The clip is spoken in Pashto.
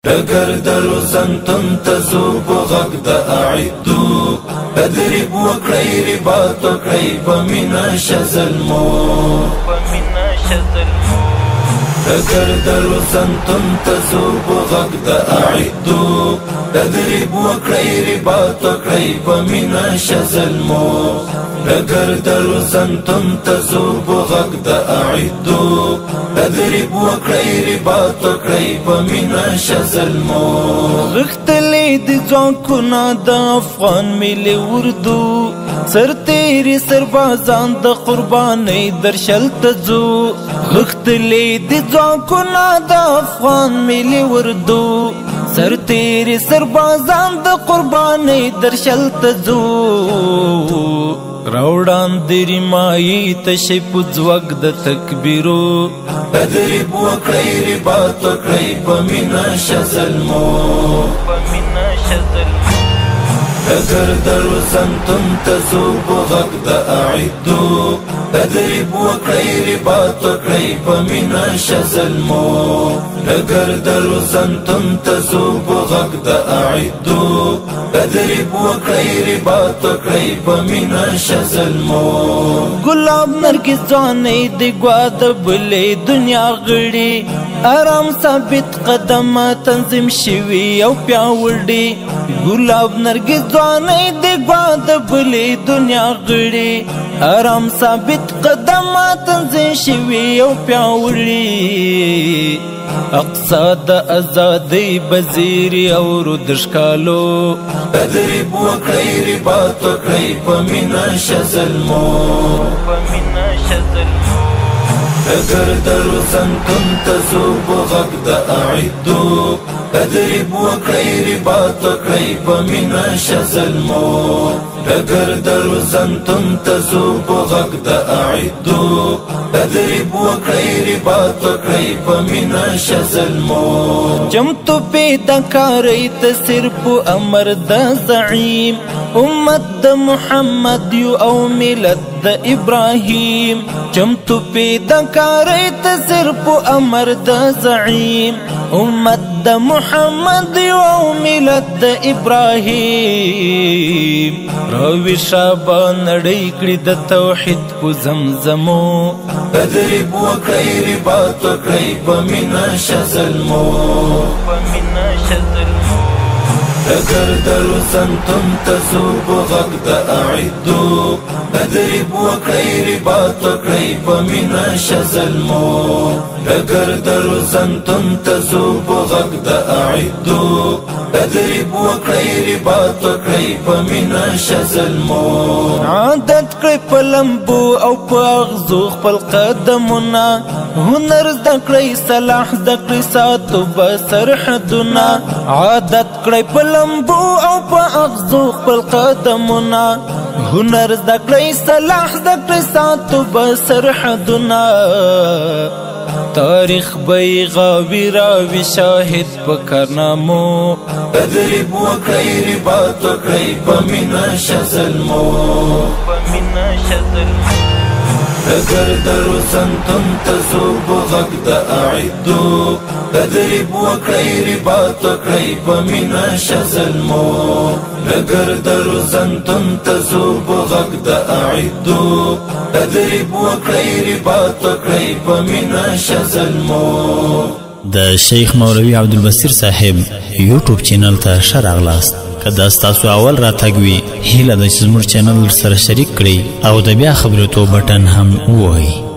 ډګر د روزنتون ته ځو په غږ د اعدو تدریب وکړئ رباط وکړئ په مینه شه زلمو ډګر د روزنتون ته ځو په غږ د اعدو تدریب وکړئ رباط وکړئ په مینه شه زلمو ډګر د روزنتون ته ځو په غږ د اعدو تدریب وکړئ رباط وکړئ په مینه شه زلمو غښتلې د ځواکونه د افغان ملي اردو سرتېري سربازان د قربانۍ درشل ته ځو غښتلې د ځواکونه د افغان ملي اردو سرتېري سربازان د قربانۍ درشل ته ځو راوړان د ریمایي تشي په ځواک د تکبیرو تدریب وکړئ رباط وکړئ په مینه شه زلمو ډګر د روزنتون ته ځو په غږ د اعدو تدریب وکړئ رباط وکړئ په مینه شه زلمو ډګر د روزنتون ته ځو په غږ د اعدو تدریب وکړئ رباط وکړئ په مینه شه زلمو ګلاب نرګس ځوانۍ د ګواده بلې دنیا غړي آرام ثابت قدمه تنظیم شوي او پیاوړي ګلاب نرګس ځوانۍ د ګواده بلې دنیا غړي آرام ثابت قدمه تنظیم شوي او پیاوړي اقصا د ازادۍ بزیري او رودشکالو تدریب وکړئ رباط وکړئ په مینه شه زلمو ډګر د روزنتون ته ځو په غږ د اعدو تدریب وکړئ رباط وکړئ په مینه شه زلمو ډګر د روزنتون ته ځو په غږ د اعدو تدریب وکړئ رباط وکړئ په مینه شه زلمو چمتو پیدا کاری ته صرف امر د زعیم امت د محمد یو او ملت د ابراهیم چمتو پیدا کاری ته صرف امر د زعیم امت د محمد یو او ملت د ابراهیم راوی شابه نړۍ کړي د توحید په زمزمو تدریب وکړئ رباط وکړئ په مینه شه زلمو ډګر د روزنتون ته ځو په غږ د اعدو تدریب وکړئ رباط وکړئ په مینه شه زلمو ډګر د روزنتون ته ځو په غږ د اعدو تدریب وکړئ رباط وکړئ په مینه شه زلمو عادت کړئ په لمبو او په اغزو خپل قدمونه هنر زده کړئ صلاح زده کړئ ساتو به سرحدونه عادت کړئ په لمبو او په اغزو خپل قدمونه هنر زده کړئ صلاح زده کړئ ساتو به سرحدونه تاریخ بی غاوی راوی شاهد په کارنامو تدریب وکړئ رباط وکړئ په مینه شه زلمو ډګر د روزنتون ته ځو په غږ د اعدو تدریب وکړئ رباط وکړئ په مینه شه زلمو ډګر د روزنتون ته ځو په غږ د اعدو تدریب وکړئ رباط وکړئ په مینه شه زلمو د شیخ مولوي عبدالبصیر صاحب یوټیوب چینل ته ښه راغلاست که دا ستاسو اول راتګ وي هیله ده چې زموږ چینل سره شریک کړئ او د بیا خبرېدو بټن هم ووهئ